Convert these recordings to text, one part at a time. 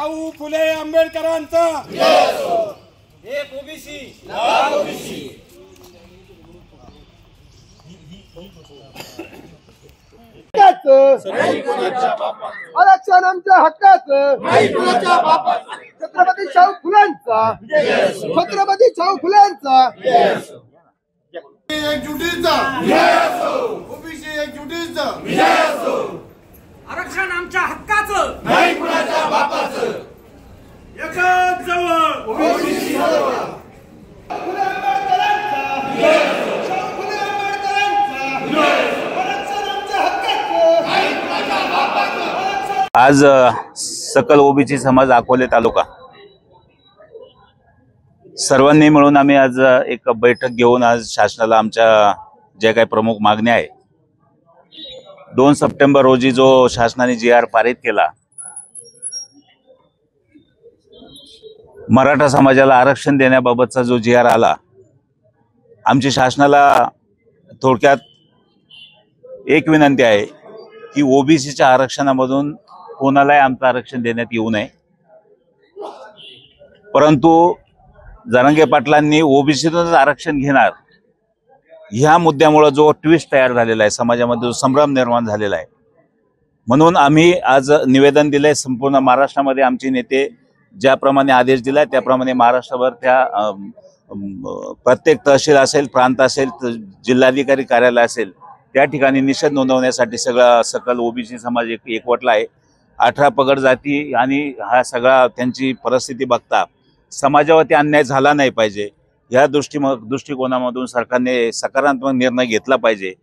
शाहू फुले आंबेडकरांचा एक ओबीसी आरक्षण आमच्या हक्काचं छत्रपती शाहू फुलेंचा छत्रपती शाहू फुलेंचा एकजुटीचा ओबीसी एकजुटीचा आरक्षण आमच्या हक्काचं नाही कुणाच्या बापाचं एकच जवळ ओबीसी फुले आंबेडकरांचा शाहू फुले आंबेडकरांचा आरक्षण आमच्या हक्काचं नाही कुणाच्या बापाचं आज सकल ओबीसी समाज अकोले तालुका सर्वांनी मिळून आम्ही आज एक बैठक घेऊन आज शासनाला आमच्या जे काही प्रमुख मागण्या आहे 2 सप्टेंबर रोजी जो शासनाने GR पारित केला, मराठा समाजाला आरक्षण देण्याबाबतचा जो GR आला, आमची शासनाला थोडक्यात एक विनंती आहे की ओबीसीच्या आरक्षणामधून कोणालाही आमचं आरक्षण देण्यात येऊ नये। परंतु जरांगे पाटलांनी ओबीसीतूनच आरक्षण घेणार ह्या मुद्द्यामुळे जो ट्विस्ट तयार झालेला आहे, समाजामध्ये जो संभ्रम निर्माण झालेला आहे, म्हणून आम्ही आज निवेदन दिलंय। संपूर्ण महाराष्ट्रामध्ये आमचे नेते ज्याप्रमाणे आदेश दिलाय त्याप्रमाणे महाराष्ट्रभर त्या प्रत्येक तहसील असेल, प्रांत असेल, जिल्हाधिकारी कार्यालय असेल, त्या ठिकाणी निषेध नोंदवण्यासाठी सगळा सकल ओबीसी समाज एकवटला आहे। 18 पगड जाती आणि हा सगळा त्यांची परिस्थिती बघता समाजावरती अन्याय झाला नाही पाहिजे या दृष्टिकोनामधून सरकारने सकारात्मक निर्णय घेतला पाहिजे।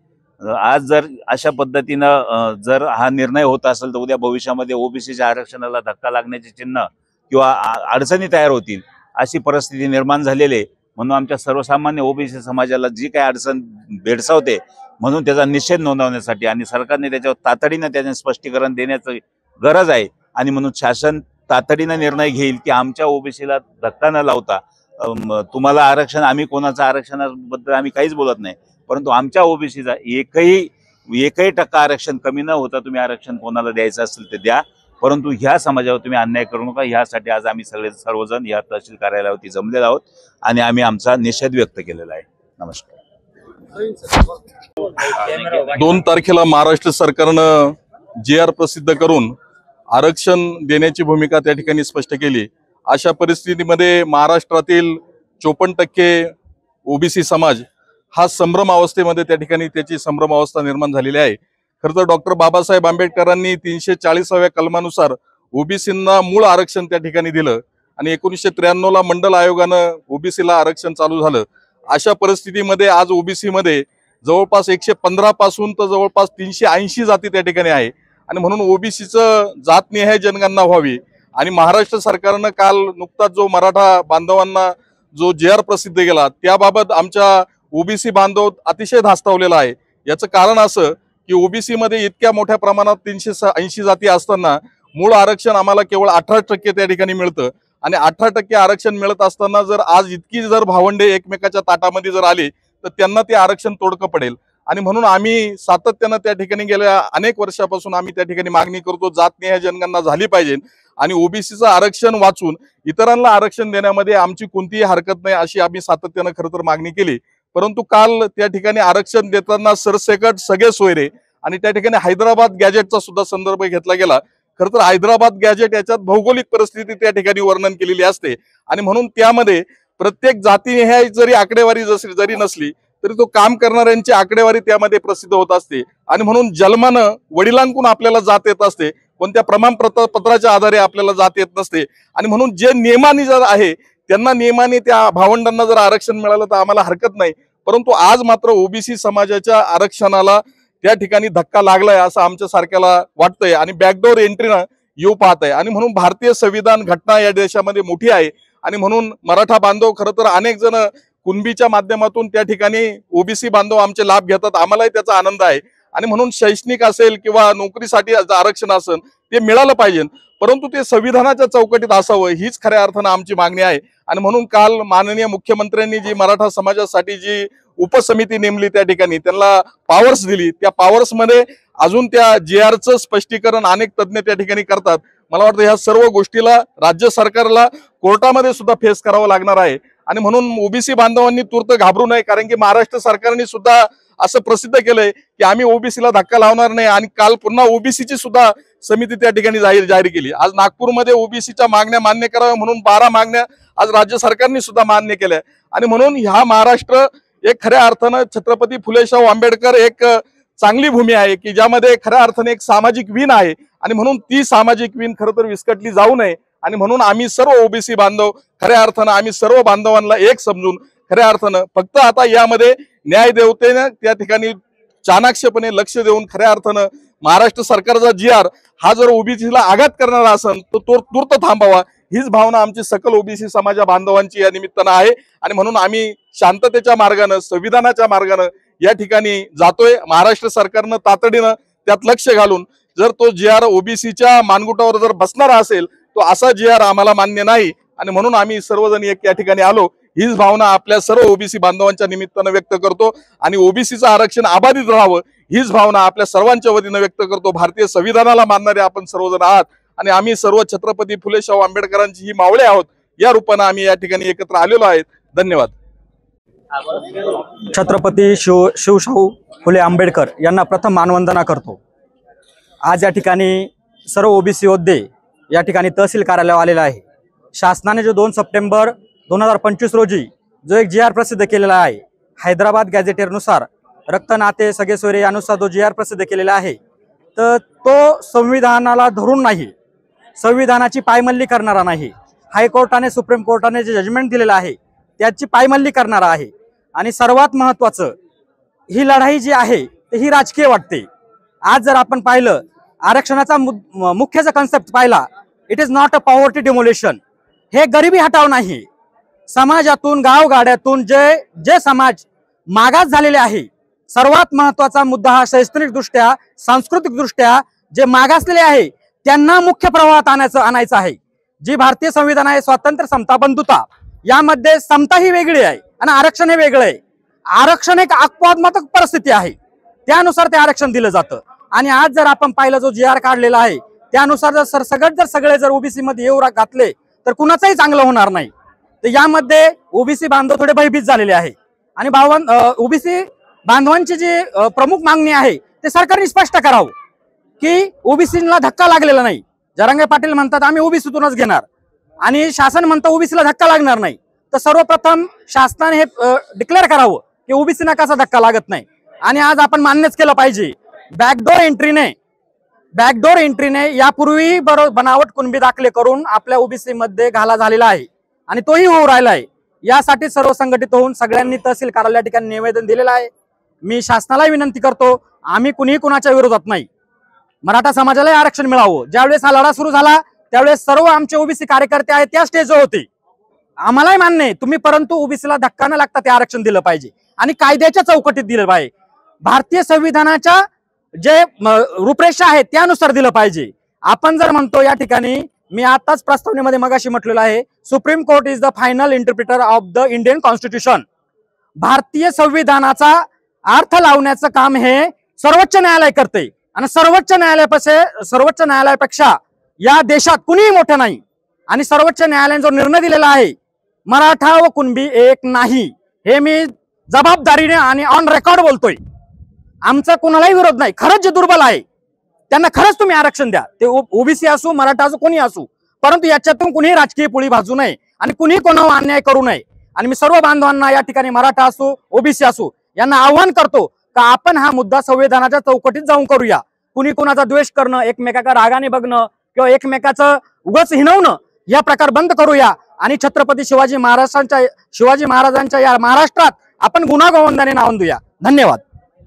आज जर अशा पद्धतीनं जर हा निर्णय होत असेल तर उद्या भविष्यामध्ये ओबीसीच्या आरक्षणाला धक्का लागण्याचे चिन्ह किंवा अडचणी तयार होतील अशी परिस्थिती निर्माण झालेली आहे। म्हणून आमच्या सर्वसामान्य ओबीसी समाजाला जी काही अडचण भेडसावते म्हणून त्याचा निषेध नोंदवण्यासाठी आणि सरकारने त्याच्यावर तातडीने त्याचे स्पष्टीकरण देण्याची गरज आहे आणि म्हणून शासन तातडीने निर्णय घेईल की आमच्या ओबीसीला धक्का न लावता तुम्हाला आरक्षण, आम्ही कोणाचं आरक्षणाबद्दल आम्ही काहीच बोलत नाही, परंतु आमच्या ओबीसीचा एकही टक्का आरक्षण कमी न होता तुम्ही आरक्षण कोणाला द्यायचं असेल ते द्या, परंतु ह्या समाजावर तुम्ही अन्याय करू नका। ह्यासाठी आज आम्ही सर्वजण या तहसील कार्यालयावरती जमलेलो आहोत आणि आम्ही आमचा निषेध व्यक्त केलेला आहे। नमस्कार। 2 तारखेला महाराष्ट्र सरकारनं GR प्रसिद्ध करून आरक्षण देण्याची भूमिका त्या ठिकाणी स्पष्ट केली। अशा परिस्थितीमध्ये महाराष्ट्रातील 54% ओबीसी समाज हा संभ्रम अवस्थेमध्ये त्या ठिकाणी त्याची संभ्रम अवस्था निर्माण झालेली आहे। खरं तर डॉक्टर बाबासाहेब आंबेडकरांनी 340व्या कलमानुसार ओबीसींना मूळ आरक्षण त्या ठिकाणी दिलं आणि 1993 ला मंडल आयोगानं ओबीसीला आरक्षण चालू झालं। अशा परिस्थितीमध्ये आज ओबीसी मध्ये जवळपास 115 पासून तर जवळपास 380 जाती त्या ठिकाणी आहे आणि म्हणून ओबीसीचं जातनिहाय जनगणना व्हावी आणि महाराष्ट्र सरकारनं काल नुकताच जो मराठा बांधवांना जो GR प्रसिद्ध केला त्याबाबत आमच्या ओबीसी बांधव अतिशय धास्तावलेला आहे। याचं कारण असं की ओबीसी मध्ये इतक्या मोठ्या प्रमाणात 380 जाती असताना मूळ आरक्षण आम्हाला केवळ 18% त्या ठिकाणी मिळतं आणि 18% आरक्षण मिळत असताना जर आज इतकी जर भावंडे एकमेकाच्या ताटामध्ये जर आली तर त्यांना ते आरक्षण तोडकं पडेल आणि म्हणून आम्ही सातत्यानं त्या ठिकाणी गेल्या अनेक वर्षापासून आम्ही त्या ठिकाणी मागणी करतो जातनिहाय जनगणना झाली पाहिजे आणि ओबीसीचं आरक्षण वाचून इतरांना आरक्षण देण्यामध्ये आमची कोणतीही हरकत नाही अशी आम्ही सातत्यानं खरं तर मागणी केली। परंतु काल त्या ठिकाणी आरक्षण देताना सरसकट सगळे सोयरे आणि त्या ठिकाणी हैदराबाद गॅजेटचा सुद्धा संदर्भ घेतला गेला। खरं तर हैदराबाद गॅजेट याच्यात भौगोलिक परिस्थिती त्या ठिकाणी वर्णन केलेली असते आणि म्हणून त्यामध्ये प्रत्येक जातीनिहाय जरी आकडेवारी जरी नसली तरी तो काम करणाऱ्यांची आकडेवारी त्यामध्ये प्रसिद्ध होत असते आणि म्हणून जन्मानं वडिलांकडून आपल्याला जात येत असते, कोणत्या प्रमाणपत्राच्या आधारे आपल्याला जात येत नसते आणि म्हणून जे नियमाने जर आहे त्यांना नियमाने त्या भावंडांना जर आरक्षण मिळालं तर आम्हाला हरकत नाही, परंतु आज मात्र ओबीसी समाजाच्या आरक्षणाला त्या ठिकाणी धक्का लागलाय असं आमच्या सारख्याला वाटतंय आणि बॅकडोर एंट्रीनं येऊ पाहत आहे आणि म्हणून भारतीय संविधान घटना या देशामध्ये मोठी आहे आणि म्हणून मराठा बांधव खरं तर अनेक जण कुणबीच्या माध्यमातून त्या ठिकाणी ओबीसी बांधव आमचे लाभ घेतात, आम्हालाही त्याचा आनंद आहे आणि म्हणून शैक्षणिक असेल किंवा नोकरीसाठी आरक्षण असेल ते मिळालं पाहिजे, परंतु ते संविधानाच्या चौकटीत असावं हीच खऱ्या अर्थानं आमची मागणी आहे। आणि म्हणून काल माननीय मुख्यमंत्र्यांनी जी मराठा समाजासाठी जी उपसमिती नेमली त्या ठिकाणी त्यांना पॉवर्स दिली, त्या पॉवर्स मध्ये अजून त्या JRचं स्पष्टीकरण अनेक तज्ज्ञ त्या ठिकाणी करतात। मला वाटतं ह्या सर्व गोष्टीला राज्य सरकारला कोर्टामध्ये सुद्धा फेस करावं लागणार आहे। आणि म्हणून ओबीसी बांधवांनी तूर्त घाबरू नये, कारण की महाराष्ट्र सरकारने सुद्धा असं प्रसिद्ध केलंय की आम्ही ओबीसीला धक्का लावणार नाही। आणि काल पुन्हा ओबीसीची सुद्धा समिती त्या ठिकाणी जाहीर केली। आज नागपूरमध्ये ओबीसीच्या मागण्या मान्य कराव्या म्हणून 12 मागण्या आज राज्य सरकारने सुद्धा मान्य केल्या। आणि म्हणून ह्या महाराष्ट्र एक खऱ्या अर्थानं छत्रपती फुले शाहू आंबेडकर एक चांगली भूमी आहे की ज्यामध्ये खऱ्या अर्थाने एक सामाजिक विण आहे। आणि म्हणून ती सामाजिक विण खरं तर विस्कटली जाऊ नये। आणि म्हणून आम्ही सर्व ओबीसी बांधव खऱ्या अर्थानं आम्ही सर्व बांधवांना एक समजून खऱ्या अर्थानं फक्त आता यामध्ये न्याय देवतेनं त्या ठिकाणी चाणाक्षपणे लक्ष देऊन खऱ्या अर्थानं महाराष्ट्र सरकारचा JR हा जर ओबीसीला आघात करणारा असेल तर तो तूर्त थांबावा हीच भावना आमची सकल ओबीसी समाजा बांधवांची या निमित्तानं आहे। आणि म्हणून आम्ही शांततेच्या मार्गानं संविधानाच्या मार्गानं या ठिकाणी जातोय। महाराष्ट्र सरकारनं तातडीनं त्यात लक्ष घालून जर तो JR ओबीसीच्या मानगुटावर जर बसणारा असेल तो असा JR आम्हाला मान्य नाही। आणि म्हणून आम्ही सर्वजण एक या ठिकाणी आलो हीच भावना आपल्या सर्व ओबीसी बांधवांच्या निमित्तानं व्यक्त करतो। आणि ओबीसीचं आरक्षण अबाधित राहावं हीच भावना आपल्या सर्वांच्या वतीनं व्यक्त करतो। भारतीय संविधानाला मानणारे आपण सर्वजण आहात आणि आम्ही सर्व छत्रपती फुले शाहू आंबेडकरांची ही मावळे आहोत, या रूपानं आम्ही या ठिकाणी एकत्र आलेलो आहेत। धन्यवाद। छत्रपती शिवशाहू फुले आंबेडकर यांना प्रथम मानवंदना करतो। आज या ठिकाणी सर्व ओबीसी योद्धे या ठिकाणी तहसील कार्यालयावर आलेला आहे। शासनाने जो 2 सप्टेंबर 2025 रोजी जो एक JR प्रसिद्ध केलेला आहे, हैदराबाद गॅझेटेअरनुसार रक्त नाते सगळे सोयरे यानुसार जो JR प्रसिद्ध केलेला आहे, तर तो संविधानाला धरून नाही, संविधानाची पायमल्ली करणारा नाही। हायकोर्टाने सुप्रीम कोर्टाने जे जजमेंट दिलेलं आहे त्याची पायमल्ली करणारा आहे। आणि सर्वात महत्त्वाचं ही लढाई जी आहे ही राजकीय वाटते। आज जर आपण पाहिलं आरक्षणाचा मुख्य जो कन्सेप्ट पाहिला, it is not a poverty demolition, हे गरिबी हटाव नाही। समाजातून गावगाड्यातून जे समाज मागास झालेले आहे, सर्वात महत्त्वाचा मुद्दा हा शैक्षणिक दृष्ट्या सांस्कृतिक दृष्ट्या जे मागासलेले आहे त्यांना मुख्य प्रवाहात आणायचं आहे। जी भारतीय संविधान आहे स्वातंत्र्य समता बंधुता, यामध्ये समता ही वेगळी आहे आणि आरक्षण हे वेगळं आहे। आरक्षण एक अपवादात्मक परिस्थिती आहे, त्यानुसार ते आरक्षण दिलं जातं। आणि आज जर आपण पाहिलं जो JR काढलेला आहे त्यानुसार जर सगळे जर ओबीसी मध्ये येऊ घातले तर कुणाचंही चांगलं होणार नाही। तर यामध्ये ओबीसी बांधव थोडे भयभीत झालेले आहे। आणि ओबीसी बांधवांची जी प्रमुख मागणी आहे ते सरकारने स्पष्ट करावं की ओबीसीला धक्का लागलेला नाही। जरांगे पाटील म्हणतात आम्ही ओबीसीतूनच घेणार आणि शासन म्हणतं ओबीसीला धक्का लागणार नाही। तर सर्वप्रथम शासनाने हे डिक्लेअर करावं की ओबीसीना कसा धक्का लागत नाही। आणि आज आपण मान्यच केलं पाहिजे बॅकडोर एंट्रीने यापूर्वी बनावट कुणबी दाखले करून आपल्या ओबीसी मध्ये घाला झालेला आहे आणि तोही होऊ राहिला आहे। यासाठी सर्व संघटित होऊन सगळ्यांनी तहसील कार्यालया ठिकाणी निवेदन दिलेलं आहे। मी शासनाला विनंती करतो, आम्ही कुणीही कुणाच्या विरोधात नाही, मराठा समाजालाही आरक्षण मिळावं। ज्यावेळेस हा लढा सुरू झाला त्यावेळेस सर्व आमचे ओबीसी कार्यकर्ते आहेत त्या स्टेजवर होते। आम्हालाही मान्य आहे तुम्ही, परंतु ओबीसीला धक्का न लागता ते आरक्षण दिलं पाहिजे आणि कायद्याच्या चौकटीत दिलं पाहिजे। भारतीय संविधानाच्या जे रूपरेषा आहे त्यानुसार दिलं पाहिजे। आपण जर म्हणतो या ठिकाणी मी आताच प्रस्तावनेमध्ये मगाशी म्हटलेलं आहे, supreme court is the final interpreter of the Indian constitution. भारतीय संविधानाचा अर्थ लावण्याचं काम हे सर्वोच्च न्यायालय करते आणि सर्वोच्च न्यायालयापेक्षा या देशात कुणीही मोठं नाही। आणि सर्वोच्च न्यायालयाने जो निर्णय दिलेला आहे मराठा व कुणबी एक नाही, हे मी जबाबदारीने आणि ऑन रेकॉर्ड बोलतोय। आमचा कोणालाही विरोध नाही, खरंच जे दुर्बल आहे त्यांना खरंच तुम्ही आरक्षण द्या, ते ओबीसी असू मराठा असू कोणी असू, परंतु याच्यातून कुणीही राजकीय पोळी भाजू नये आणि कुणीही कोणावर अन्याय करू नये। आणि मी सर्व बांधवांना या ठिकाणी मराठा असू ओबीसी असू यांना आव्हान करतो का आपण हा मुद्दा संविधानाच्या चौकटीत जाऊन करूया। कुणी कुणाचा द्वेष करणं, एकमेकाचा रागाने बघणं किंवा एकमेकाचं उगाच हिणवणं या प्रकार बंद करूया आणि छत्रपती शिवाजी महाराजांच्या या महाराष्ट्रात आपण गुण्यागोविंदाने नाव देऊया। धन्यवाद।